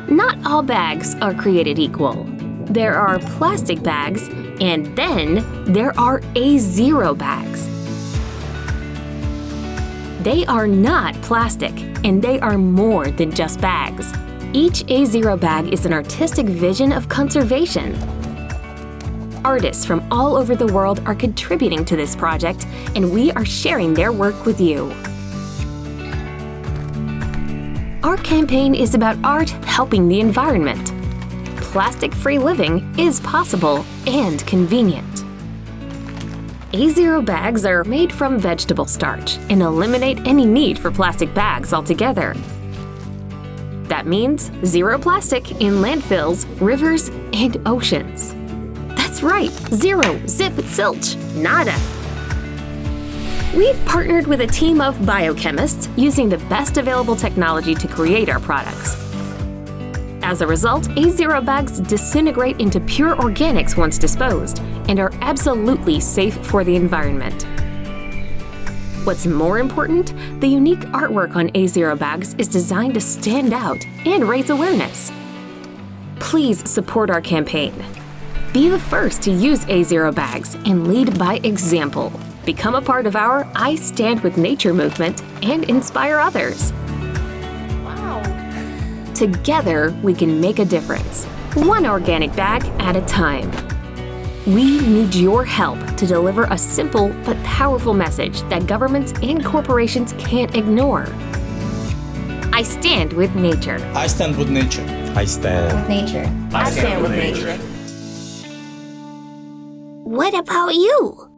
Not all bags are created equal. There are plastic bags, and then there are A0 bags. They are not plastic, and they are more than just bags. Each A0 bag is an artistic vision of conservation. Artists from all over the world are contributing to this project, and we are sharing their work with you. Our campaign is about art helping the environment. Plastic-free living is possible and convenient. A0 bags are made from vegetable starch and eliminate any need for plastic bags altogether. That means zero plastic in landfills, rivers, and oceans. That's right, zero, zip, zilch, nada. We've partnered with a team of biochemists using the best available technology to create our products. As a result, A0 bags disintegrate into pure organics once disposed and are absolutely safe for the environment. What's more important, the unique artwork on A0 bags is designed to stand out and raise awareness. Please support our campaign. Be the first to use A0 bags and lead by example. Become a part of our I Stand With Nature movement and inspire others. Together, we can make a difference, one organic bag at a time. We need your help to deliver a simple but powerful message that governments and corporations can't ignore. I stand with nature. I stand with nature. I stand with nature. I stand with nature. What about you?